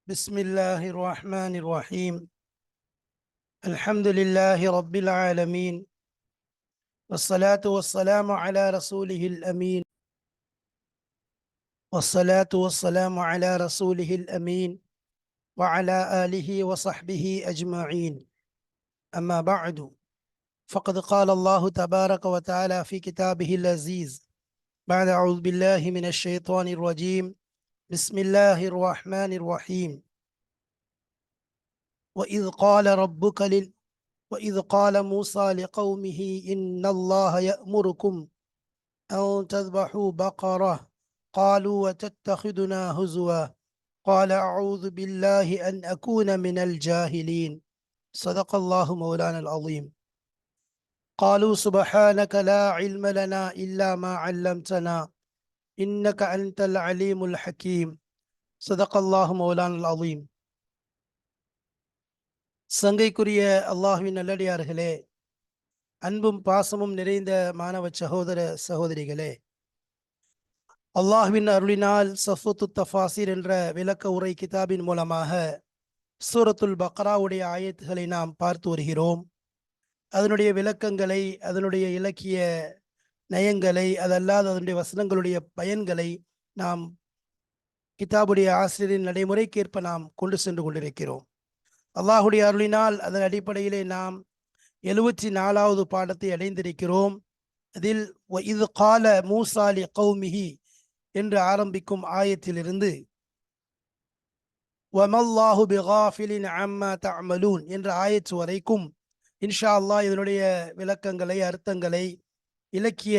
بسم الله الرحمن الرحيم. الحمد لله رب العالمين، والصلاة والسلام على رسوله الأمين والصلاة والسلام على رسوله الأمين وعلى آله وصحبه أجمعين. أما بعد، فقد قال الله تبارك وتعالى في كتابه العزيز بعد أعوذ بالله من الشيطان الرجيم. بسم الله الرحمن الرحيم. وإذ قال ربك وإذ قال موسى لقومه إن الله يأمركم أن تذبحوا بقرة قالوا وتتخذنا هزوا قال أعوذ بالله أن أكون من الجاهلين. صدق الله مولانا العظيم. قالوا سبحانك لا علم لنا إلا ما علمتنا إنك أنت العليم الحكيم. صدق الله مولانا العظيم. சங்கைக்குரிய அல்லாஹ்வின் நல்லடியார்களே, அன்பும் பாசமும் நிறைந்த மாணவ சகோதர சகோதரிகளே, அல்லாஹ்வின் அருளினால் சஃபுத்து தஃபாசிர் என்ற விளக்க உரை கிதாபின் மூலமாக சூரத்துல் பக்ராவுடைய ஆயத்துகளை நாம் பார்த்து வருகிறோம். அதனுடைய விளக்கங்களை, அதனுடைய இலக்கிய நயங்களை, அதல்லாத அதனுடைய வசனங்களுடைய பயன்களை நாம் கிதாபுடைய ஆசிரியரின் நடைமுறைக்கேற்ப நாம் கொண்டு சென்று கொண்டிருக்கிறோம். அல்லாஹுடைய அருளினால் அதன் அடிப்படையிலே நாம் 74வது பாடத்தை அடைந்திருக்கிறோம். அதில் இது கால மூசாலி கௌமிஹி என்று ஆரம்பிக்கும் ஆயத்திலிருந்து வமல்லாஹு பிகாஃபிலின் அம்மா தஅமலூன் என்ற ஆயத்து வரைக்கும் இன்ஷா அல்லாஹ் இதனுடைய விளக்கங்களை, அர்த்தங்களை, இலக்கிய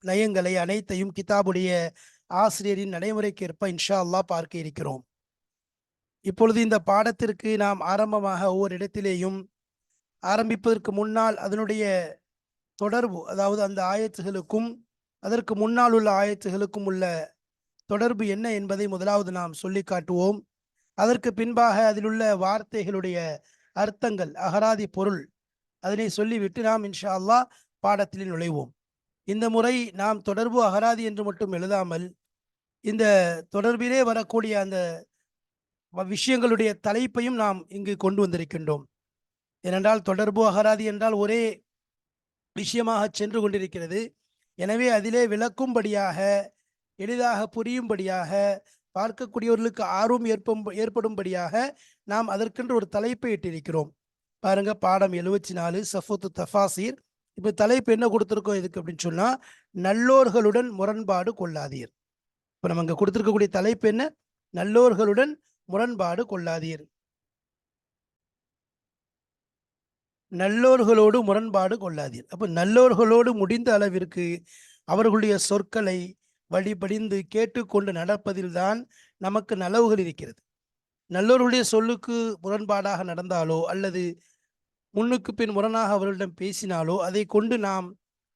நயங்களை அனைத்தையும் கிதாபுடைய ஆசிரியரின் நடைமுறைக்கேற்ப இன்ஷா அல்லாஹ் பார்க்க இருக்கிறோம். இப்பொழுது இந்த பாடத்திற்கு நாம் ஆரம்பமாக ஒவ்வொரு இடத்திலேயும் ஆரம்பிப்பதற்கு முன்னால் அதனுடைய தொடர்பு, அதாவது அந்த ஆயத்துகளுக்கும் அதற்கு முன்னால் உள்ள ஆயத்துகளுக்கும் உள்ள தொடர்பு என்ன என்பதை முதலாவது நாம் சொல்லி காட்டுவோம். அதற்கு பின்பாக அதில் உள்ள வார்த்தைகளுடைய அர்த்தங்கள், அகராதி பொருள், அதனை சொல்லிவிட்டு நாம் இன்ஷா அல்லாஹ் பாடத்தில் நுழைவோம். இந்த முறை நாம் தொடர்பு அகராதி என்று மட்டும் எழுதாமல் இந்த தொடர்பிலே வரக்கூடிய அந்த விஷயங்களுடைய தலைப்பையும் நாம் இங்கு கொண்டு வந்திருக்கின்றோம். ஏனென்றால் தொடர்பு அகராதி என்றால் ஒரே விஷயமாக சென்று கொண்டிருக்கிறது. எனவே அதிலே விளக்கும்படியாக, எளிதாக புரியும்படியாக, பார்க்கக்கூடியவர்களுக்கு ஆர்வம் ஏற்படும்படியாக நாம் அதற்கென்று ஒரு தலைப்பை இட்டிருக்கிறோம். பாருங்க, பாடம் 74 சஃபுத்து தஃபாசீர். இப்போ தலைப்பு என்ன கொடுத்துருக்கோம் இதுக்கு அப்படின்னு சொன்னா, நல்லோர்களுடன் முரண்பாடு கொள்ளாதீர். இப்போ நம்ம இங்கே கொடுத்துருக்கக்கூடிய தலைப்பு என்ன? நல்லோர்களுடன் முரண்பாடு கொள்ளாதீர். நல்லோர்களோடு முரண்பாடு கொள்ளாதீர். அப்போ நல்லோர்களோடு முடிந்த அளவிற்கு அவர்களுடைய சொற்களை வழிபடிந்து கேட்டுக்கொண்டு நடப்பதில்தான் நமக்கு நலவுகள் இருக்கிறது. நல்லோர்களுடைய சொல்லுக்கு முரண்பாடாக நடந்தாலோ அல்லது முன்னுக்கு பின் முரணாக அவர்களிடம் பேசினாலோ அதை கொண்டு நாம்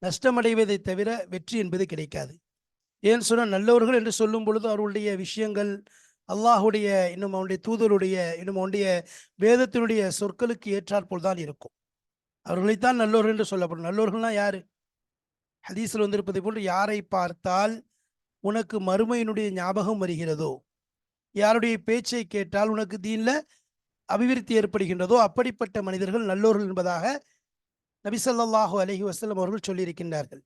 நஷ்டமடைவதை தவிர வெற்றி என்பது கிடைக்காது. ஏன் சொன்னால், நல்லவர்கள் என்று சொல்லும் பொழுது அவர்களுடைய விஷயங்கள் அல்லாஹுடைய, இன்னும் அவனுடைய தூதருடைய, இன்னும் அவனுடைய வேதத்தினுடைய சொற்களுக்கு ஏற்றாற்போல் தான் இருக்கும். அவர்களைத்தான் நல்லோர்கள் என்று சொல்லப்படும். நல்லோர்கள்னா யாரு? ஹதீஸில் வந்திருப்பதை போன்று, யாரை பார்த்தால் உனக்கு மறுமையினுடைய ஞாபகம் வருகிறதோ, யாருடைய பேச்சை கேட்டால் உனக்கு தீன்ல அபிவிருத்தி ஏற்படுகின்றதோ அப்படிப்பட்ட மனிதர்கள் நல்லோர்கள் என்பதாக நபி ஸல்லல்லாஹு அலைஹி வஸல்லம் அவர்கள் சொல்லியிருக்கின்றார்கள்.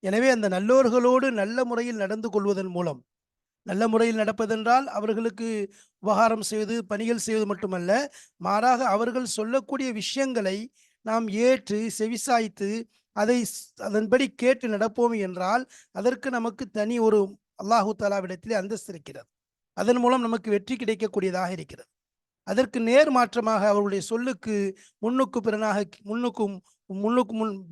எனவே அந்த நல்லோர்களோடு நல்ல முறையில் நடந்து கொள்வதன் மூலம், நல்ல முறையில் நடப்பதென்றால் அவர்களுக்கு உபகாரம் செய்வது, பணிகள் செய்வது மட்டுமல்ல, மாறாக அவர்கள் சொல்லக்கூடிய விஷயங்களை நாம் ஏற்று செவிசாய்த்து அதன்படி கேட்டு நடப்போம் என்றால் அதற்கு நமக்கு தனி ஒரு அல்லாஹு தஆலாவிடத்திலே அந்தஸ்து இருக்கிறது. அதன் மூலம் நமக்கு வெற்றி கிடைக்கக்கூடியதாக இருக்கிறது. அதற்கு நேர் மாற்றமாக அவர்களுடைய சொல்லுக்கு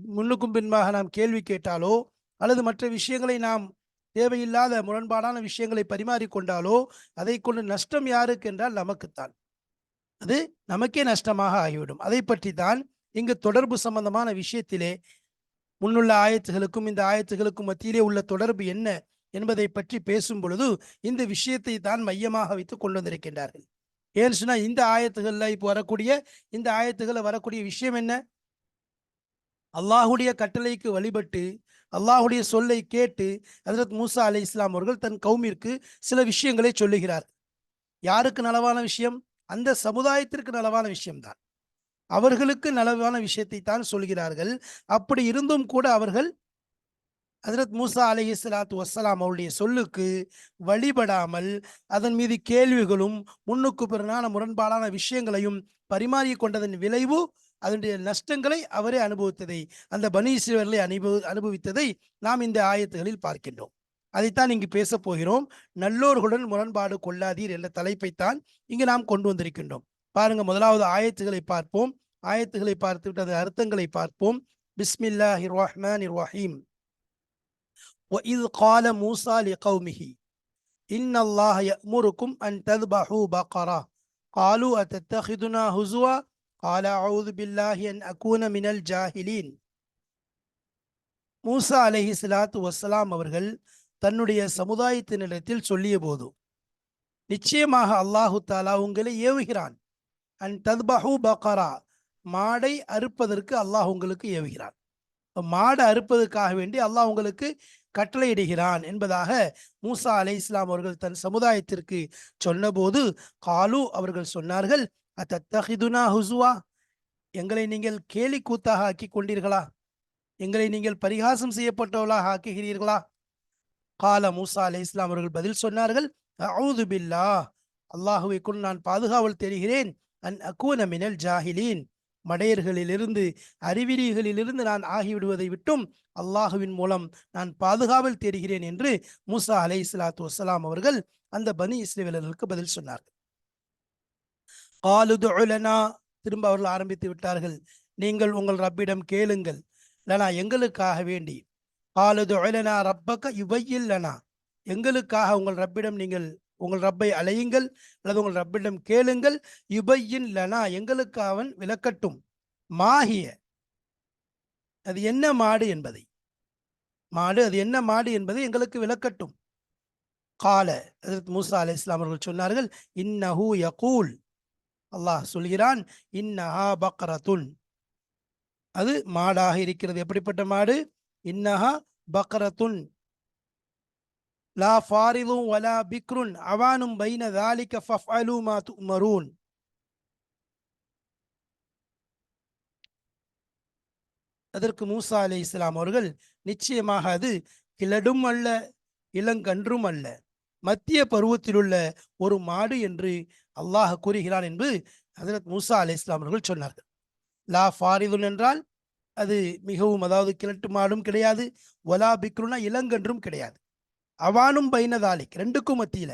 முன்னுக்கும் பின்பாக நாம் கேள்வி கேட்டாலோ அல்லது மற்ற விஷயங்களை நாம் தேவையில்லாத முரண்பாடான விஷயங்களை பரிமாறிக்கொண்டாலோ அதை கொண்டு நஷ்டம் யாருக்கு என்றால் நமக்குத்தான். அது நமக்கே நஷ்டமாக ஆகிவிடும். அதை பற்றி தான் இங்கு தொடர்பு சம்பந்தமான விஷயத்திலே முன்னுள்ள ஆயத்துகளுக்கும் இந்த ஆயத்துகளுக்கும் மத்தியிலே உள்ள தொடர்பு என்ன என்பதை பற்றி பேசும் பொழுது இந்த விஷயத்தை தான் மையமாக வைத்து கொண்டு வந்திருக்கின்றார்கள். ஏன்னு சொன்னா, இந்த ஆயத்துகள்ல இப்போ வரக்கூடிய இந்த ஆயத்துகளில் வரக்கூடிய விஷயம் என்ன? அல்லாஹுடைய கட்டளைக்கு வழிபட்டு அல்லாஹுடைய சொல்லை கேட்டு ஹஜ்ரத் மூசா அலைஹிஸ்ஸலாம் அவர்கள் தன் கௌமிற்கு சில விஷயங்களை சொல்லுகிறார். யாருக்கு நலவான விஷயம்? அந்த சமுதாயத்திற்கு நலவான விஷயம்தான். அவர்களுக்கு நலவான விஷயத்தை தான் சொல்கிறார்கள். அப்படி இருந்தும் கூட அவர்கள் ஹஜ்ரத் மூசா அலைஹிஸ்ஸலாத்து வஸ்ஸலாம் அவருடைய சொல்லுக்கு வழிபடாமல், அதன் மீது கேள்விகளும், முன்னுக்கு பின்னான முரண்பாடான விஷயங்களையும் பரிமாறிக் கொண்டதன் விளைவு, அதனுடைய நஷ்டங்களை அவரே அனுபவித்ததை, அந்த பனி இஸ்ரவேலர்களை அனுபவித்ததை நாம் இந்த ஆயத்துகளில் பார்க்கின்றோம். அதைத்தான் இங்கு பேசப் போகிறோம். நல்லோர்களுடன் முரண்பாடு கொள்ளாதீர் என்ற தலைப்பைத்தான் இங்கு நாம் கொண்டு வந்திருக்கின்றோம். பாருங்க, முதலாவது ஆயத்துகளை பார்ப்போம். ஆயத்துகளை பார்த்துவிட்டு அதன் அர்த்தங்களை பார்ப்போம். பிஸ்மில்லாஹிர் ரஹ்மானிர் ரஹீம். وَإِذْ قَالَ مُوسَى لِقَوْمِهِ إِنَّ اللَّهَ يَأْمُرُكُمْ أَن تَذْبَحُوا بَقَرَةً قَالُوا أَتَتَّخِذُنَا هُزُوًا قَالَ أَعُوذُ بِاللَّهِ أَنْ أَكُونَ مِنَ الْجَاهِلِينَ. மூசா அலைஹிஸ்ஸலாத்து வஸ்ஸலாம் அவர்கள் தன்னுடைய சமுதாயத்தினிடத்தில் சொல்லிய போது, நிச்சயமாக அல்லாஹு தாலா உங்களை ஏவுகிறான். அன் தத்பஹு பகரா, மாடை அறுப்பதற்கு அல்லாஹ் உங்களுக்கு ஏவுகிறான். மாடு அறுப்பதற்காக வேண்டி அல்லாஹ் உங்களுக்கு கட்டளையிடுகிறான் என்பதாக மூசா அலைஹிஸ்ஸலாம் அவர்கள் தன் சமுதாயத்திற்கு சொன்னபோது, காலு அவர்கள் சொன்னார்கள், அத்தத்தஹிதுனா ஹுசுவா, எங்களை நீங்கள் கேலி கூத்தாக ஆக்கி கொண்டீர்களா? எங்களை நீங்கள் பரிகாசம் செய்யப்பட்டவர்களாக ஆக்குகிறீர்களா? கால மூசா அலைஹிஸ்ஸலாம் அவர்கள் பதில் சொன்னார்கள், அஊது பில்லாஹ், அல்லாஹுவை கொண்டு நான் பாதுகாவல் தேடுகிறேன். அன் அகூன மினல் ஜாஹிலீன், மடையர்களிலிருந்து, அறிவிலிகளிலிருந்து நான் ஆகிவிடுவதை விட்டும் அல்லாஹுவின் மூலம் நான் பாதுகாவல் தேடுகிறேன் என்று மூசா அலைஹிஸ்ஸலாத்து வஸ்ஸலாம் அவர்கள் அந்த பனி இஸ்ரவேலர்களுக்கு பதில் சொன்னார்கள். காலுது லனா, திரும்ப அவர்கள் ஆரம்பித்து விட்டார்கள், நீங்கள் உங்கள் ரப்பிடம் கேளுங்கள். லனா, எங்களுக்காக வேண்டி. காலுது லனா ரப்பக யுபையில் லனா, எங்களுக்காக உங்கள் ரப்பிடம் நீங்கள் உங்கள் ரப்பை அலையுங்கள் அல்லது உங்கள் ரப்பிடம் கேளுங்கள். யுபையின் லனா, எங்களுக்கு அவன் விளக்கட்டும். மாஹிய, அது என்ன மாடு என்பதை, மாடு அது என்ன மாடு என்பதை எங்களுக்கு விளக்கட்டும். கால, ஹஜ்ரத் மூசா அலைஹிஸ்ஸலாம் அவர்கள் சொன்னார்கள், இன்னஹு யகூல், அல்லாஹ் சொல்கிறான், இன்னஹா பக்ரத்துன், அது மாடாக இருக்கிறது. எப்படிப்பட்ட மாடு? இன்னஹா பக்ரத்துன் லா ஃபாரிதும் வலா பிக்ருன் அவானும் பைன தாலிக ஃபஃஅலு மா துமரூன். அதற்கு மூசா அலைஹிஸ்ஸலாம் அவர்கள், நிச்சயமாக அது கிழடும் அல்ல, இளங்கன்றும் அல்ல, மத்திய பருவத்திலுள்ள ஒரு மாடு என்று அல்லாஹ் கூறுகிறான் என்று ஹஜ்ரத் மூசா அலைஹிஸ்ஸலாம் அவர்கள் சொன்னார்கள். லா ஃபாரிதுன் என்றால் அது மிகவும், அதாவது கிழட்டு மாடும் கிடையாது, வலா பிக்ருனா இளங்கன்றும் கிடையாது. அவானும் பைனதாலிக், ரெண்டுக்கும் மத்தியில,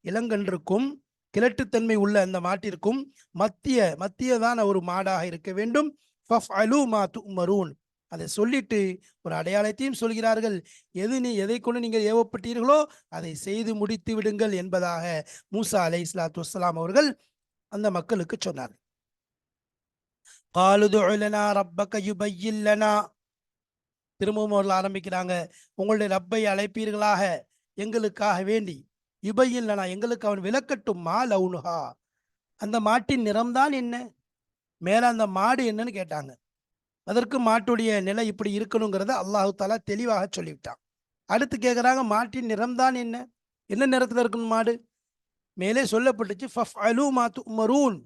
இளங்கன்றுக்கும் கிழட்டுத்தன்மை உள்ள அந்த மாட்டிற்கும் மத்தியதான ஒரு மாடாக இருக்க வேண்டும். ஃபஃஅலு மா துமரூன், அதை சொல்லிட்டு ஒரு அடையாளத்தையும் சொல்கிறார்கள், எதை கொண்டு நீங்கள் ஏவப்பட்டீர்களோ அதை செய்து முடித்து விடுங்கள் என்பதாக மூசா அலைஹிஸ்ஸலாத்து வஸ்ஸலாம் அவர்கள் அந்த மக்களுக்கு சொன்னார்கள். காலுது லனா ரப்பக யுபையின் லனா, திரும்பவும் அவர்கள் ஆரம்பிக்கிறாங்க, உங்களுடைய ரப்பை அழைப்பீர்களாக எங்களுக்காக வேண்டி. யுபையின் லனா, எங்களுக்கு அவன் விளக்கட்டும். மா லவுனுஹா, அந்த மாட்டின் நிறம்தான் என்ன, மேல அந்த மாடு என்னன்னு கேட்டாங்க. அதற்கு மாட்டுடைய நிலை இப்படி இருக்கணுங்கிறத அல்லாஹு தாலா தெளிவாக சொல்லிவிட்டான். அடுத்து கேட்குறாங்க, மாட்டின் நிறம்தான் என்ன, என்ன நிறத்தில் இருக்கணும் மாடு? மேலே சொல்லப்பட்டுச்சு, ஃபஃஅலு மா துமரூன்,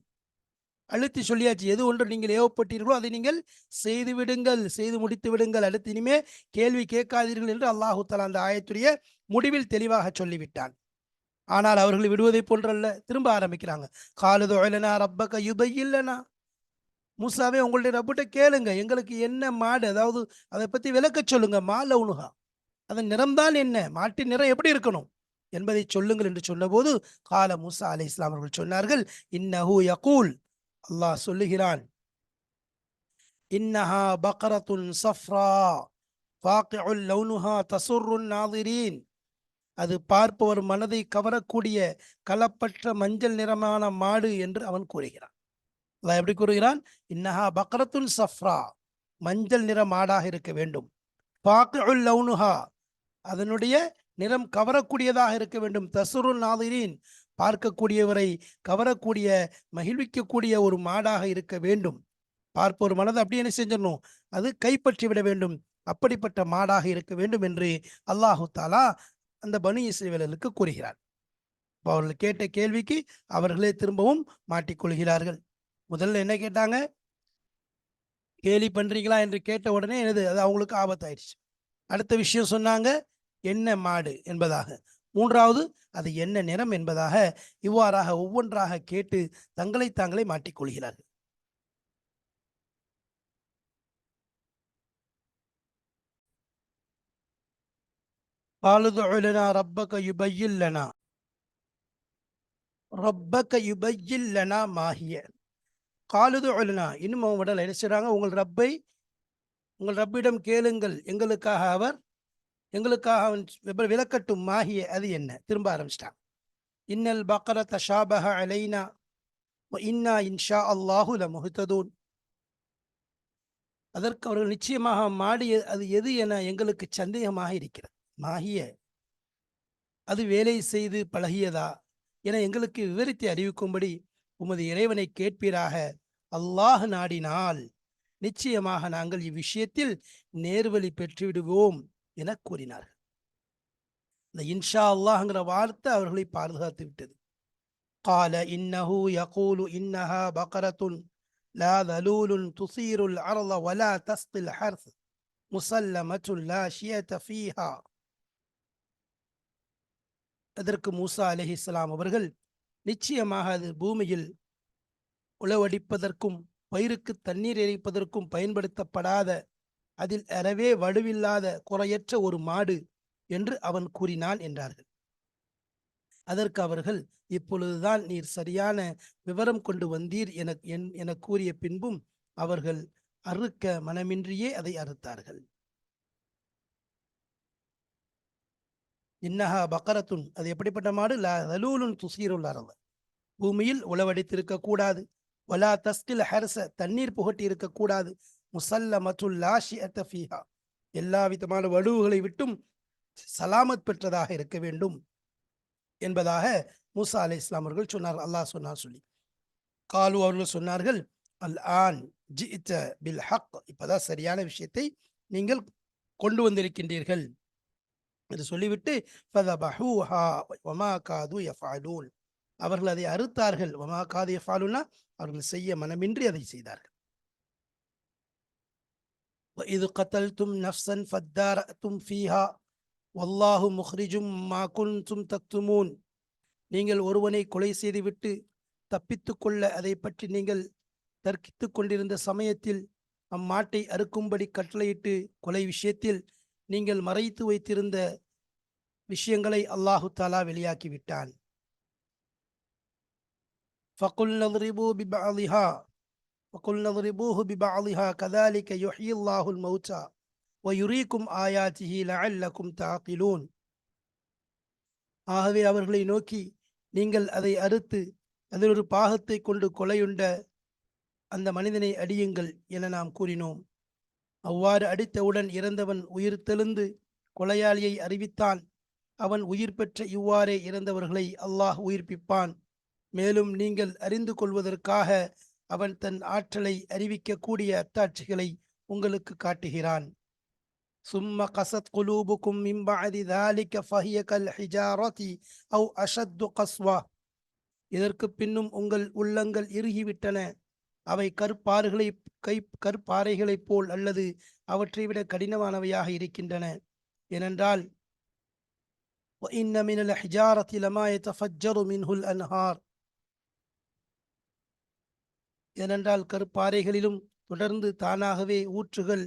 அழுத்தி சொல்லியாச்சு, எது ஒன்று நீங்கள் ஏவப்பட்டீர்களோ அதை நீங்கள் செய்து விடுங்கள், செய்து முடித்து விடுங்கள், அடுத்து இனிமே கேள்வி கேட்காதீர்கள் என்று அல்லாஹு தஆலா அந்த ஆயத்துடைய முடிவில் தெளிவாக சொல்லிவிட்டான். ஆனால் அவர்கள் விடுவதை போன்றல்ல, திரும்ப ஆரம்பிக்கிறாங்க. காலுது லனா ரப்பக யுபையின் லனா, மூசாவே உங்களுடைய ரப்பிட்ட கேளுங்க, எங்களுக்கு என்ன மாடு, அதாவது அதை பத்தி விளக்க சொல்லுங்க. மா லவுனுஹா, அதன் நிறம்தான் என்ன, மாட்டின் நிறம் எப்படி இருக்கணும் என்பதை சொல்லுங்கள் என்று சொன்னபோது, கால மூசா அலைஹிஸ்ஸலாம் அவர்கள் சொன்னார்கள், இன்னஹு யகூல், அல்லாஹ் சொல்லுகிறான், இன்னஹா பக்ரத்துன் சஃப்ரா ஃபாகிஉல் லௌனுஹா தசுர்ருன் நாதிரீன், அது பார்ப்பவர் மனதை கவரக்கூடிய கலப்பற்ற மஞ்சள் நிறமான மாடு என்று அவன் கூறுகிறான். அல்லாஹ் எப்படி கூறுகிறான்? இன்னஹா பக்ரத்துன் சஃப்ரா, மஞ்சள் நிற மாடாக இருக்க வேண்டும். ஃபாகிஉல் லௌனுஹா, அதனுடைய நிறம் கவரக்கூடியதாக இருக்க வேண்டும். தசுருன் நாதிரீன், பார்க்கக்கூடியவரை கவரக்கூடிய, மகிழ்விக்கக்கூடிய ஒரு மாடாக இருக்க வேண்டும். பார்ப்போர் மனதை அப்படி என்ன செஞ்சிடணும், அது கைப்பற்றி விட வேண்டும். அப்படிப்பட்ட மாடாக இருக்க வேண்டும் என்று அல்லாஹு தாலா அந்த பனி இஸ்ரவேலருக்கு கூறுகிறார். அவர்கள் கேட்ட கேள்விக்கு அவர்களே திரும்பவும் மாட்டிக்கொள்கிறார்கள். முதல்ல என்ன கேட்டாங்க? கேலி பண்றீங்களா என்று கேட்ட உடனே என்னது அது அவங்களுக்கு ஆபத்தாயிடுச்சு. அடுத்த விஷயம் சொன்னாங்க, என்ன மாடு என்பதாக. மூன்றாவது, அது என்ன நிறம் என்பதாக. இவ்வாறாக ஒவ்வொன்றாக கேட்டு தங்களை தாங்களே மாட்டிக்கொள்கிறார்கள். قالوا ادع لنا ربك يبين لنا ربك يبين لنا ما هي. قالوا ادع لنا, இன்னும் அவங்க விடல, என்ன செய்றாங்க? உங்கள் ரப்பிடம் கேளுங்கள், எங்களுக்காக அவன் விளக்கட்டும். மாஹிய, அது என்ன? திரும்ப ஆரம்பிச்சிட்டான். இன்னல் பக்கர தஷாபஹ அலைனா வ இன்னா இன்ஷா அல்லாஹு லமுஹ்ததூன். அதற்கு அவர்கள் நிச்சயமாக மாடு அது எது என எங்களுக்கு சந்தேகமாக இருக்கிறது. மாஹிய, அது வேலை செய்து பழகியதா என எங்களுக்கு விவரித்து அறிவிக்கும்படி உமது இறைவனை கேட்பீராக. அல்லாஹ் நாடினால் நிச்சயமாக நாங்கள் இவ்விஷயத்தில் நேர்வழி பெற்றுவிடுவோம் என கூறினார்கள். இந்த இன்ஷா அல்லாஹ்ங்கிற வார்த்தை அவர்களை பாதுகாத்து விட்டது. قال إنه يقول إنها بقرة لا ذلول تثير الأرض ولا تسقي الحرث مسلمة لا شية فيها. அதற்கு மூசா அலைஹிஸ்ஸலாம் அவர்கள், நிச்சயமாக அது பூமியில் உழவடிப்பதற்கும் பயிருக்கு தண்ணீர் இறைப்பதற்கும் பயன்படுத்தப்படாத, அதில் அறவே வலுவில்லாத குறையற்ற ஒரு மாடு என்று அவன் கூறினான் என்றார்கள். அதற்கு அவர்கள், இப்பொழுதுதான் நீர் சரியான விவரம் கொண்டு வந்தீர் என கூறிய பின்பும் அவர்கள் அறுக்க மனமின்றியே அதை அறுத்தார்கள். இன்னஹா பக்கரத்துன், அது எப்படிப்பட்ட மாடு? லா தலூலுன் துசீருல் அர்த, பூமியில் உளவடித்திருக்க கூடாது. வலா தஸ்கில் ஹர்ச, தண்ணீர் புகட்டி இருக்கக்கூடாது. முசல்லமத்துல் லா ஷியத ஃபீஹா, எல்லா விதமான வலுவுகளை விட்டும் சலாமத் பெற்றதாக இருக்க வேண்டும் என்பதாக மூசா அலைஹிஸ்ஸலாம் அவர்கள் சொன்னார். அல்லாஹ் சொன்னார் சொல்லி. காலு, அவர்கள் சொன்னார்கள், அல் ஆன் ஜிஇத பில் ஹக், இப்பதான் சரியான விஷயத்தை நீங்கள் கொண்டு வந்திருக்கின்றீர்கள் என்று சொல்லிவிட்டு ஃபதபஹூஹா வமா காது யஃபஅலூன், அவர்கள் அதை அறுத்தார்கள். வமா காது யஃபஅலூன்னா, அவர்கள் செய்ய மனமின்றி அதை செய்தார்கள். وإذ قتلتم نفسا فادارأتم فيها والله مخرج ما كنتم تكتمون. நீங்கள் ஒருவனை கொலை செய்துவிட்டு தப்பித்து கொள்ள அதை பற்றி நீங்கள் தர்க்கித்து கொண்டிருந்த சமயத்தில் அம்மாட்டை அறுக்கும்படி கட்டளையிட்டு கொலை விஷயத்தில் நீங்கள் மறைத்து வைத்திருந்த விஷயங்களை அல்லாஹு தாலா வெளியாக்கி விட்டான். فَقُلْنَا اضْرِبُوا بِبَعْضِهَا وَقُلْنَا اضْرِبُوهُ بِبَعْضِهَا كَذَلِكَ يُحْيِي اللَّهُ الْمَوْتَى وَيُرِيكُمْ آيَاتِهِ لَعَلَّكُمْ تَعْقِلُونَ. ஆகவே அவர்களை நோக்கி, நீங்கள் அதை அறுத்து அதில் ஒரு பாகத்தை கொண்டு கொலையுண்ட அந்த மனிதனை அடியுங்கள் என நாம் கூறினோம். அவ்வாறு அடித்தவுடன் இறந்தவன் உயிர் தெழுந்து கொலையாளியை அறிவித்தான். அவன் உயிர் பெற்ற இவ்வாறே இறந்தவர்களை அல்லாஹ் உயிர்ப்பிப்பான். மேலும் நீங்கள் அறிந்து கொள்வதற்காக அவன் தன் ஆற்றலை அறிவிக்கக்கூடிய அத்தாட்சிகளை உங்களுக்கு காட்டுகிறான். சும்ம கசத் குலூபுக்கும் மின் பஅதி ذلك فهي كالحجارة أو أشد قسوة. இதற்கு பின்னும் உங்கள் உள்ளங்கள் இறுகிவிட்டன, அவை கற்பாறைகளைப் போல் அல்லது அவற்றை விட கடினமானவையாக இருக்கின்றன. ஏனென்றால் وَإِنَّ مِنَ الْحِجَارَةِ لَمَا يَتَفَجَّرُ مِنْهُ الْأَنْهَارُ. ஏனென்றால் கற்பாறைகளிலும் தொடர்ந்து தானாகவே ஊற்றுகள்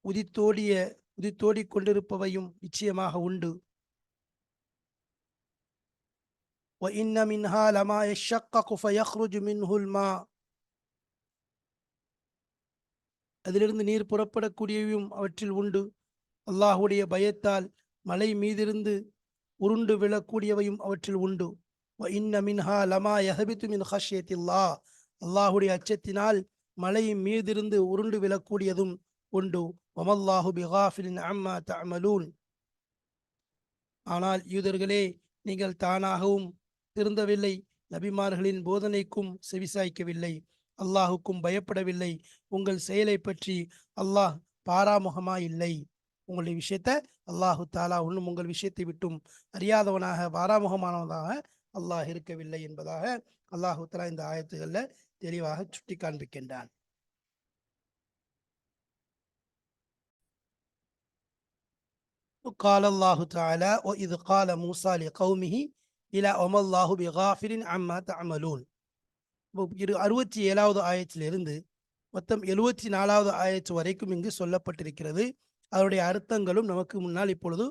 உதித்தோடி கொண்டிருப்பவையும் நிச்சயமாக உண்டு. وَإِنَّ مِنْهَا لَمَا يَشَّقَّقُ فَيَخْرُجُ مِنْهُ الْمَاءُ. அதிலிருந்து நீர் புறப்படக்கூடியவையும் அவற்றில் உண்டு. அல்லாஹுடைய பயத்தால் மலை மீதிருந்து உருண்டு விழக்கூடியவையும் அவற்றில் உண்டு. وَإِنَّ مِنْهَا لَمَا يَهْبِطُ مِنْ خَشْيَةِ اللَّهِ. அல்லாஹுடைய அச்சத்தினால் மலை மீதிருந்து உருண்டு விழக்கூடியதும் உண்டு. வமல்லாஹு பிகாஃபிலின் அம்மா தஅமலூன். ஆனால் யூதர்களே, நீங்கள் தானாகவும் திருந்தவில்லை, நபிமார்களின் போதனைக்கும் செவிசாய்க்கவில்லை, அல்லாஹுக்கும் பயப்படவில்லை. உங்கள் செயலை பற்றி அல்லாஹ் பாராமுகமாயில்லை. உங்களுடைய விஷயத்த அல்லாஹு தாலா ஒன்றும் உங்கள் விஷயத்தை விட்டும் அறியாதவனாக பாராமுகமானவனாக அல்லாஹ் இருக்கவில்லை என்பதாக அல்லாஹு தாலா இந்த ஆயத்துகளில் தெளிவாக சுட்டி காண்பிக்கின்றான். قال الله تعالى وإذ قال موسى لقومه إلى أم الله بغافر عما تعملون. 67வது ஆயத்திலிருந்து மொத்தம் 74வது ஆயத்து வரைக்கும் இங்கு சொல்லப்பட்டிருக்கிறது. அதனுடைய அர்த்தங்களும் நமக்கு முன்னால் இப்பொழுது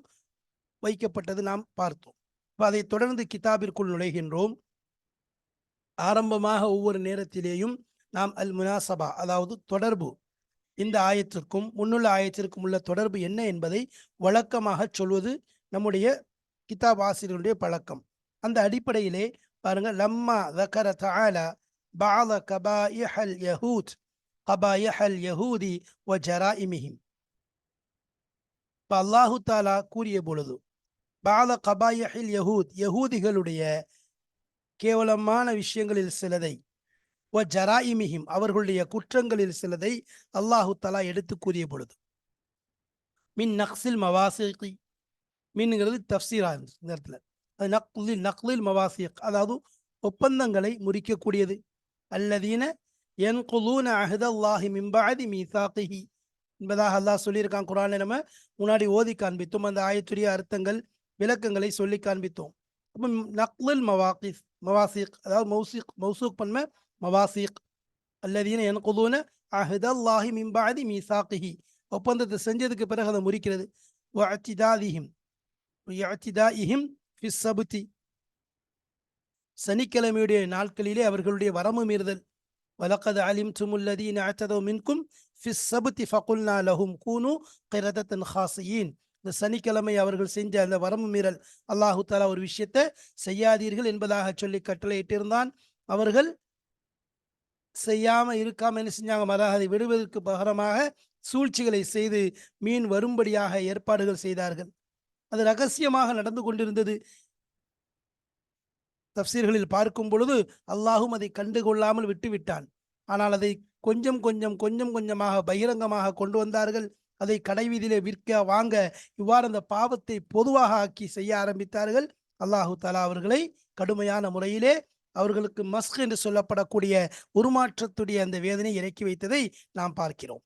வைக்கப்பட்டது நாம் பார்த்தோம். அதை தொடர்ந்து கிதாபிற்குள் நுழைகின்றோம். ஆரம்பமாக ஒவ்வொரு நேரத்திலேயும் நாம் அல் முனாசபா, அதாவது தொடர்பு, இந்த ஆயத்திற்கும் முன்னுள்ள ஆயத்திற்கும் உள்ள தொடர்பு என்ன என்பதை வழக்கமாக சொல்வது நம்முடைய கிதாப் ஆசிரியருடைய பழக்கம். அந்த அடிப்படையிலே பாருங்க, லம்மா ذكر تعالى بعض قبائح اليهود قبائح اليهود وجرائمهم. அல்லாஹு தாலா கூறிய பொழுது பால கபாயஹில் யஹூத், யஹூதிகளுடைய கேவலமான விஷயங்களில் சிலதை, வ ஜராயிமிஹிம், அவர்களுடைய குற்றங்களில் சிலதை அல்லாஹு தலா எடுத்து கூறிய பொழுது, மின் நக்ஸில் மவாசிகி, மீன்ங்கிறது தஃப்சீரா இந்த இடத்துல, அது நக்லில் மவாசிக், அதாவது ஒப்பந்தங்களை முறிக்கக்கூடியது. அல்லதீன யன்குலூன அஹ்தல்லாஹி மின் பஅதி மீசாகிஹி என்பதாக அல்லாஹ் சொல்லியிருக்கான். குர்ஆனை நம்ம முன்னாடி ஓதி காண்பித்தோம். அந்த ஆயத்துடைய அர்த்தங்கள் விளக்கங்களை சொல்லி காண்பித்தோம். அப்போ நக்லில் மவாசிக், அதாவது மௌசூக் பன்ம மவாசிக், அல்லதீன யன்குலூன அஹ்தல்லாஹி மின் பஅதி மீசாகிஹி, ஒப்பந்தத்தை செஞ்சதுக்கு பிறகு அதை முறிக்கிறது. வஅத்திதாஇஹிம் ஃபிஸ் ஸப்தி, சனிக்கிழமையுடைய நாட்களிலே அவர்களுடைய வரம்பு மீறுதல். வலக்கத் அலிம்துமுல் லதீன அஅதவு மின்கும் ஃபிஸ் ஸப்தி ஃபகுல்னா லஹும் கூனு கிரதத்தன் ஹாஸியீன். இந்த சனிக்கிழமை அவர்கள் செஞ்ச அந்த வரம்பு மீறல், அல்லாஹு தஆலா ஒரு விஷயத்தை செய்யாதீர்கள் என்பதாக சொல்லி கட்டளையிட்டிருந்தான். அவர்கள் செய்யாம இருக்காம என்ன செஞ்சாங்க, மறாக அதை விடுவதற்கு பகரமாக சூழ்ச்சிகளை செய்து மீன் வரும்படியாக ஏற்பாடுகள் செய்தார்கள். அது ரகசியமாக நடந்து கொண்டிருந்தது. தஃப்சீர்களில் பார்க்கும் பொழுது அல்லாஹும் அதை கண்டுகொள்ளாமல் விட்டுவிட்டான். ஆனால் அதை கொஞ்சம் கொஞ்சமாக பகிரங்கமாக கொண்டு வந்தார்கள். அதை கடைவீதியிலே விற்க வாங்க, இவ்வாறு அந்த பாவத்தை பொதுவாக ஆக்கி செய்ய ஆரம்பித்தார்கள். அல்லாஹு தஆலா அவர்களை கடுமையான முறையிலே அவர்களுக்கு மஸ்க் என்று சொல்லப்படக்கூடிய உருமாற்றத்துடைய அந்த வேதனை இறக்கி வைத்ததை நாம் பார்க்கிறோம்.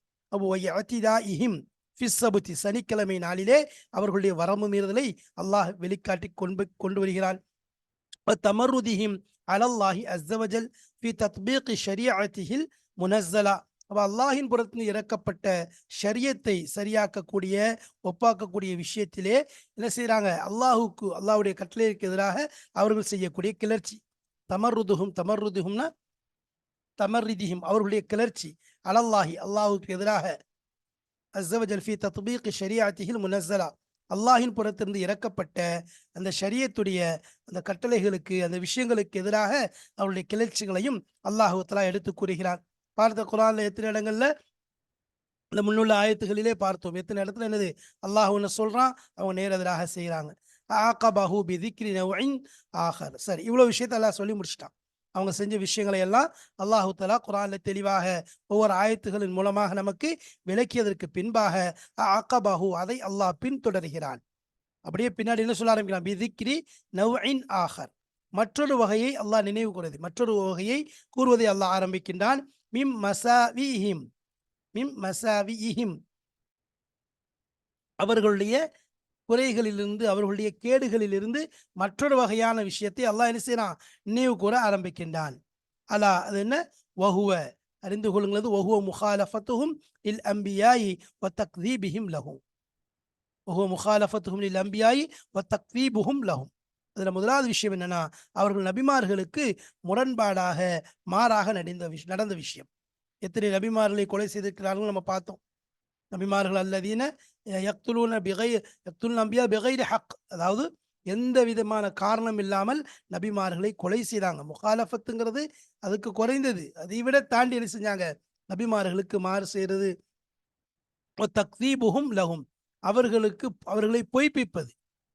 சனிக்கிழமை நாளிலே அவர்களுடைய வரம்பு மீறுதலை அல்லாஹ் வெளிக்காட்டி கொண்டு வருகிறான். தமருதிஹிம் அலல்லாஹி அஸ்ஸவஜல் ஃபி தத்பீக் ஷரீஅத்திஹில் முனஸ்ஸலா. அப்போ அல்லாஹின் புறத்திலிருந்து இறக்கப்பட்ட ஷரியத்தை சரியாக்கக்கூடிய ஒப்பாக்கக்கூடிய விஷயத்திலே என்ன செய்கிறாங்க, அல்லாஹுடைய கட்டளைக்கு எதிராக அவர்கள் செய்யக்கூடிய கிளர்ச்சி. தமர்ருதுஹும்னா தமர்ரிதிஹிம், அவர்களுடைய கிளர்ச்சி, அலல்லாஹி அல்லாஹுக்கு எதிராக, அஸ்ஸவஜல் ஃபி தத்பீக் ஷரீஅத்திஹில் முனஸ்ஸலா, அல்லாஹின் புறத்திலிருந்து இறக்கப்பட்ட அந்த ஷரியத்துடைய அந்த கட்டளைகளுக்கு, அந்த விஷயங்களுக்கு எதிராக அவருடைய கிளர்ச்சிகளையும் அல்லாஹு தஆலா எடுத்து கூறுகிறான். பார்த்த குர்ஆன்ல எத்தனை இடங்கள்ல, இந்த முன்னுள்ள ஆயத்துகளிலே பார்த்தோம், எத்தனை இடத்துல என்னது அல்லாஹ் ஒன்று சொல்றான், அவங்க நேர் எதிராக செய்கிறாங்க. ஆகபஹு பிதிக்ரி நவ்இன் ஆகர். சரி, இவ்வளவு விஷயத்தை அல்லாஹ் சொல்லி முடிச்சிட்டான். அவங்க செஞ்ச விஷயங்களை எல்லாம் அல்லாஹு தஆலா குர்ஆன்ல தெளிவாக ஒவ்வொரு ஆயத்துகளின் மூலமாக நமக்கு விளக்கியதற்கு பின்பாக ஆகபஹு, அதை அல்லாஹ் பின்தொடர்கிறான். அப்படியே பின்னாடி என்ன சொல்ல ஆரம்பிக்கிறான், பிதிக்ரி நவ்இன் ஆகர், மற்றொரு வகையை அல்லாஹ் நினைவு கூறுவது, மற்றொரு வகையை கூறுவதை அல்லாஹ் ஆரம்பிக்கின்றான். மிம் மசாவிஹிம், அவர்களுடைய குறைகளிலிருந்து, அவர்களுடைய கேடுகளிலிருந்து மற்றொரு வகையான விஷயத்தை அல்லாஹ் என்ன செய்யறான், நினைவு கூற ஆரம்பிக்கின்றான். அலா, அது என்ன, வஹுவ, அறிந்து கொள்ளுங்களது, வஹுவ முகாலஃபத்துஹும் லில் அம்பியாயி வ தக்தீபிஹிம் லஹும். வஹுவ முகாலஃபத்துஹும் லில் அம்பியாயி வ தக்தீபுஹும் லஹும். அதுல முதலாவது விஷயம் என்னன்னா, அவர்கள் நபிமார்களுக்கு முரண்பாடாக மாறாக நடந்த விஷயம். எத்தனை நபிமார்களை கொலை செய்திருக்கிறார்கள் நம்ம பார்த்தோம். நபிமார்கள் அல்லதீன யக்துலுன அன்பியா பிகைரி ஹக், அதாவது எந்த விதமான காரணம் இல்லாமல் நபிமார்களை கொலை செய்தாங்க. முகாலஃபத்துங்கிறது அதுக்கு குறைந்தது, அதை விட தாண்டி என்ன செஞ்சாங்க, நபிமார்களுக்கு மாறு செய்யறது. தக்தீபுஹும் லஹும், அவர்களை பொய்ப்பிப்பது.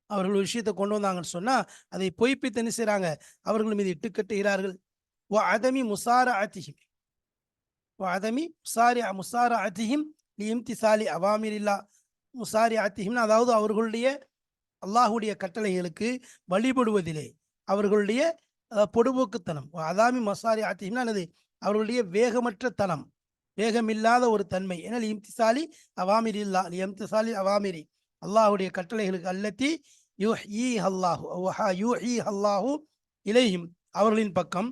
அவர்கள் ஒரு விஷயத்தை கொண்டு வந்தாங்கன்னு சொன்னா அதை பொய்ப்பித்து என்ன செய்றாங்க, அவர்கள் மீது இட்டுக்கட்டுகிறார்கள். வஅதமி முசாரஅத்திஹிம் வஅதமி முசாரஅத்திஹிம் லிஇம்திசாலி அவாமிரில்லாஹ், முசாரிஅத்திஹிம் அதாவது அவர்களுடைய அல்லாஹ்வுடைய கட்டளைகளுக்கு வழிபடுவதிலே அவர்களுடைய பொடுபோக்குத்தனம். அதாமி மசாரிஅத்திஹிம்னா என்னது? அவர்களுடைய வேகமற்ற தனம், வேகமில்லாத ஒரு தன்மை. ஏனால் இம்திசாலி அவாமிரில்லா இம்திசாலி அவாமிரி அல்லாஹ்வுடைய கட்டளைகளுக்கு அல்லத்தி யூஹீஹல்லாஹு இலைஹிம் அவர்களின் பக்கம்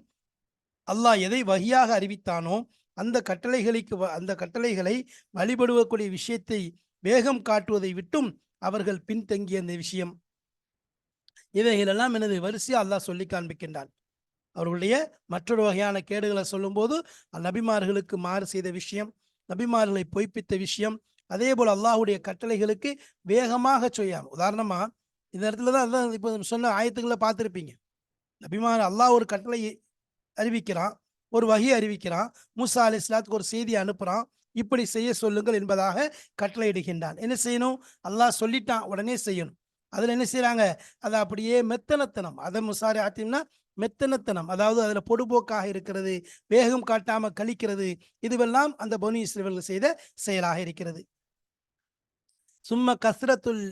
அல்லாஹ் எதை வஹியாக அறிவித்தானோ அந்த அந்த கட்டளைகளை வழிபடுவக்கூடிய விஷயத்தை வேகம் காட்டுவதை விட்டும் அவர்கள் பின்தங்கிய அந்த விஷயம். இவைகளெல்லாம் எனது வரிசையா அல்லாஹ் சொல்லி காண்பிக்கின்றான். அவர்களுடைய மற்றொரு வகையான கேடுகளை சொல்லும்போது நபிமார்களுக்கு மாறு செய்த விஷயம், நபிமார்களை பொய்ப்பித்த விஷயம், அதே போல் அல்லாஹ்வுடைய கட்டளைகளுக்கு வேகமாக செய்யாம. உதாரணமா இந்த இடத்துல தான் அதான் இப்போ சொன்ன ஆயத்துக்களை பார்த்துருப்பீங்க. நபிமார் அல்லாஹ் ஒரு கட்டளை அறிவிக்கிறான், ஒரு வகி அறிவிக்கிறான், மூசா அலைஹிஸ்ஸலாத்துக்கு ஒரு செய்தி அனுப்புறான், இப்படி செய்ய சொல்லுங்கள் என்பதாக கட்டளையிடுகின்றான். என்ன செய்யணும்? அல்லாஹ் சொல்லிட்டான், உடனே செய்யணும். அதுல என்ன செய்யறாங்க? அதை அப்படியே மெத்தனத்தனம், அதை முசாரி ஆத்திம்னா மெத்தனத்தனம், அதாவது அதுல பொடுபோக்காக இருக்கிறது, வேகம் காட்டாம கழிக்கிறது, இதுவெல்லாம் அந்த பனு இஸ்ரவேலர்கள் செய்த செயலாக இருக்கிறது. சும்ம கஸ்ரத்துல்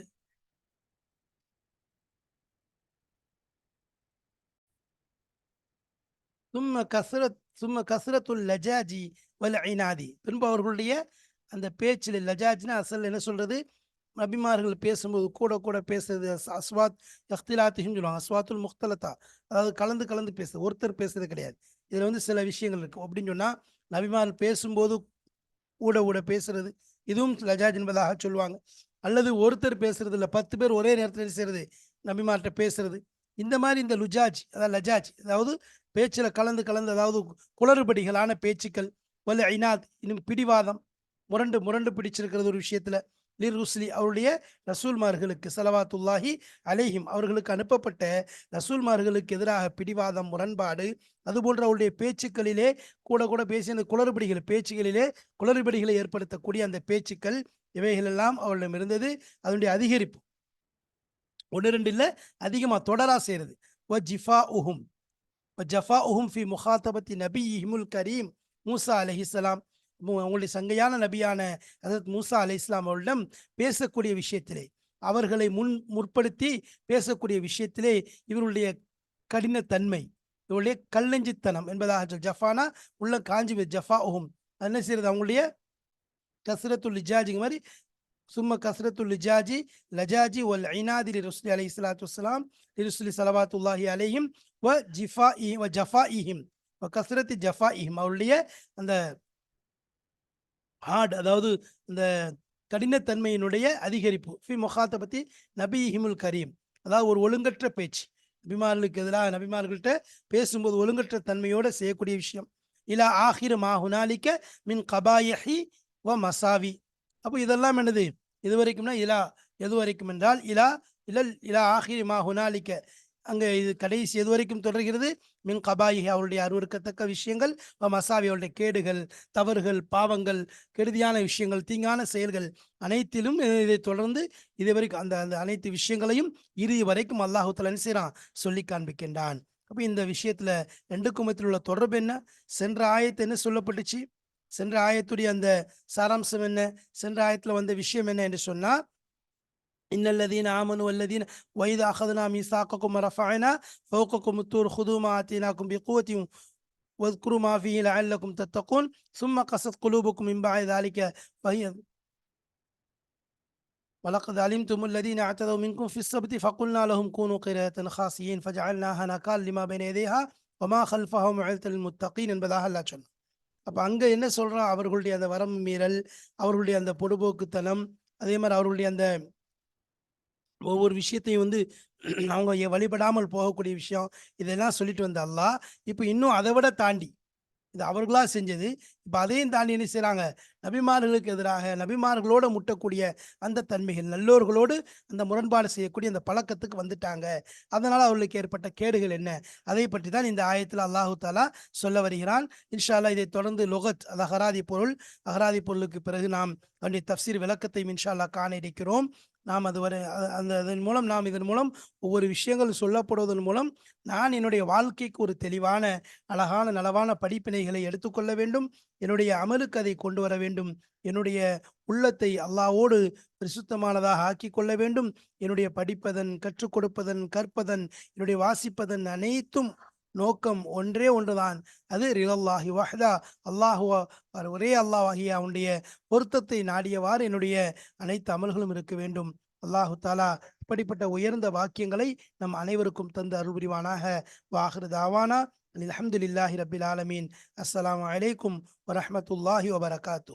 சும்ம கஸ்ரத்துல் லஜாஜி வல் ஐனாதி. பின்பு அவர்களுடைய அந்த பேச்சில் லஜாஜ்னா அசல் என்ன சொல்றது? நபிமார்கள் பேசும்போது கூட கூட பேசுறது, அஸ்வாத் இஹ்திலாத்திஹிம் சொல்லுவாங்க. அஸ்வாத்துல் முக்தலத்தா, அதாவது கலந்து கலந்து பேசுறது, ஒருத்தர் பேசுறது கிடையாது. இதுல வந்து சில விஷயங்கள் இருக்கு. அப்படின்னு சொன்னா நபிமார்கள் பேசும்போது ஊட ஊட பேசுறது, இதுவும் லஜாஜ் என்பதாக சொல்லுவாங்க. அல்லது ஒருத்தர் பேசுறது இல்லை, 10 பேர் ஒரே நேரத்தில் என்ன செய்யறது? நபிமார்கிட்ட பேசுறது. இந்த மாதிரி இந்த லுஜாஜ் அதாவது லஜாஜ் அதாவது பேச்சில் கலந்து கலந்து அதாவது குளறுபடிகளான பேச்சுக்கள். வல் ஐனாத் இன்னும் பிடிவாதம், முரண்டு முரண்டு பிடிச்சிருக்கிறது ஒரு விஷயத்துல. லிர் ருஸ்லி அவருடைய ரசூல்மார்களுக்கு ஸலவாத்துல்லாஹி அலைஹிம் அவர்களுக்கு அனுப்பப்பட்ட ரசூல்மார்களுக்கு எதிராக பிடிவாதம், முரண்பாடு, அதுபோன்ற அவருடைய பேச்சுக்களிலே கூட கூட பேசி அந்த குளறுபடிகள் பேச்சுகளிலே குளறுபடிகளை ஏற்படுத்தக்கூடிய அந்த பேச்சுக்கள் இவைகளெல்லாம் அவர்களிடம் இருந்தது. அதனுடைய அதிகரிப்பு ஒன்று ரெண்டு இல்லை, அதிகமாக தொடரா செய்கிறது. வ ஜிஃபா உஹும் ஜஃபா உஹும் ஃபி முகாத்தபத்தி நபி இஹ்முல் கரீம் மூசா அலைஹிஸ்ஸலாம். அவங்களுடைய சங்கையான நபியான ஹஜரத் மூசா அலைஹிஸ்ஸலாம் அவர்களிடம் பேசக்கூடிய விஷயத்திலே, அவர்களை முற்படுத்தி பேசக்கூடிய விஷயத்திலே இவருடைய கடினத்தன்மை, இவருடைய கல்லஞ்சித்தனம் என்பதாக ஜஃபானா உள்ள காஞ்சி ஜஃபா உஹும் என்ன செய்யறது? அவங்களுடைய கஸ்ரத்துல் லிஜாஜிங்க மாதிரி சும்ம கஸ்ரத்துல் லிஜாஜி லஜாஜி ஒல் ஐனாதி லிருஸ்லி அலைஹி ஸலாத்து வஸ்ஸலாம் லிருஸ்லி ஸலவாத்துல்லாஹி அலைஹிம் வ ஜிஃபாஇ வ ஜஃபாஇஹிம் வ கஸ்ரத்தி ஜஃபாஇஹிம் அவருடைய அந்த ஹார்ட் அதாவது இந்த கடினத்தன்மையினுடைய அதிகரிப்பு. ஃபி முகாத்தபத்தி நபிஹிமுல் கரீம் அதாவது ஒரு ஒழுங்கற்ற பேச்சு, நபிமார்களுக்கு எதிராக நபிமார்கள்ட்ட பேசும்போது ஒழுங்கற்ற தன்மையோடு செய்யக்கூடிய விஷயம். இலா ஆஹிர் மா ஹுனாலிக்க மின் கபாயஹி வ மசாவி. அப்போ இதெல்லாம் என்னது? இது வரைக்கும்னா இலா எது வரைக்கும் என்றால் இலா இலல் இலா ஆஹிர் மா ஹுனாலிக்க அங்கே இது கடைசி எது வரைக்கும் தொடர்கிறது? மின் கபாயிஹி அவருடைய அருவருக்கத்தக்க விஷயங்கள், மசாவி அவருடைய கேடுகள், தவறுகள், பாவங்கள், கெடுதியான விஷயங்கள், தீங்கான செயல்கள் அனைத்திலும் இதை தொடர்ந்து இது வரைக்கும் அந்த அந்த அனைத்து விஷயங்களையும் இறுதி வரைக்கும் அல்லாஹு தஆலா என்ன செய்றான்? சொல்லி காண்பிக்கின்றான். அப்போ இந்த விஷயத்துல ரெண்டுக்கும் மத்தியில் உள்ள தொடர்பு என்ன? சென்ற ஆயத்து என்ன சொல்லப்பட்டுச்சு? சென்ற ஆயத்துடைய அந்த சாராம்சம் என்ன? சென்ற ஆயத்துல வந்த விஷயம் என்ன என்று சொன்னா, இன்னல்லதீன ஆமனு வல்லதீன வைத அகதுனா மீசாக்கக்கும் ரஃபஅனா ஃபௌகக்கும் தூர் ஹுது மா ஆத்தினாக்கும் பிகுவத்தின் வத்குரு மா ஃபீஹி லஅல்லக்கும் தத்தகூன் சும்ம கஸத் குலூபுக்கும் மின் பஅதி ذلك ஃபஹிய வலக்கத் அலிம்தும் அல்லதீன அஅதவு மின்கும் ஃபி ஸப்தி ஃபகுல்னா லஹும் கூனு கிரதன் ஹாஸியின் ஃபஜஅல்னாஹா நகால் லிமா பைன யதைஹா வமா கல்ஃபஹா மௌஇதல் லில் முத்தகீன் என்பதாக அல்லாஹ் சொன்னான். அப்ப அங்க என்ன சொல்றான்? அவர்களுடைய அந்த வரம்பு மீறல், அவர்களுடைய அந்த பொடுபோக்குத்தனம், அதே மாதிரி அவர்களுடைய அந்த ஒவ்வொரு விஷயத்தையும் வந்து அவங்க வழிபடாமல் போகக்கூடிய விஷயம், இதெல்லாம் சொல்லிட்டு வந்த அல்லாஹ் இப்போ இன்னும் அதை விட தாண்டி இது அவர்களா செஞ்சது. இப்போ அதையும் தாண்டி என்ன செய்றாங்க? நபிமார்களுக்கு எதிராக நபிமார்களோட முட்டக்கூடிய அந்த தன்மைகள், நல்லோர்களோடு அந்த முரண்பாடு செய்யக்கூடிய அந்த பழக்கத்துக்கு வந்துட்டாங்க. அதனால அவர்களுக்கு ஏற்பட்ட கேடுகள் என்ன? அதை பற்றி தான் இந்த ஆயத்தில் அல்லாஹு தாலா சொல்ல வருகிறான். இன்ஷா அல்லாஹ் இதை தொடர்ந்து லுகத் அது அகராதி பொருள், அகராதி பொருளுக்கு பிறகு நாம் அதனுடைய தஃப்சீர் விளக்கத்தையும் இன்ஷா அல்லாஹ் காண இருக்கிறோம். நாம் அதுவரை அதன் மூலம் இதன் மூலம் ஒவ்வொரு விஷயங்கள் சொல்லப்படுவதன் மூலம் நான் என்னுடைய வாழ்க்கைக்கு ஒரு தெளிவான, அழகான, நலவான படிப்பினைகளை எடுத்துக்கொள்ள வேண்டும். என்னுடைய அமலுக்கு அதை கொண்டு வர வேண்டும். என்னுடைய உள்ளத்தை அல்லாஹ்வோடு பரிசுத்தமானதாக ஆக்கிக் கொள்ள வேண்டும். என்னுடைய படிப்பதன், கற்றுக் கொடுப்பதன், கற்பதன், என்னுடைய வாசிப்பதன் அனைத்தும் நோக்கம் ஒன்றே ஒன்றுதான். அது ரிலல்லாஹி வஹ்தா, அல்லாஹுவா, ஒரே அல்லாஹ்வாகிய அவனுடைய பொருத்தத்தை நாடியவாறு என்னுடைய அனைத்து அமல்களும் இருக்க வேண்டும். அல்லாஹு தாலா இப்படிப்பட்ட உயர்ந்த வாக்கியங்களை நம் அனைவருக்கும் தந்து அருள் புரிவானாக. வாஹிரு தாவானா அல்ஹம்துலில்லாஹி ரப்பில் ஆலமீன். அஸ்ஸலாமு அலைக்கும் வரஹ்மத்துல்லாஹி வபரகாத்து.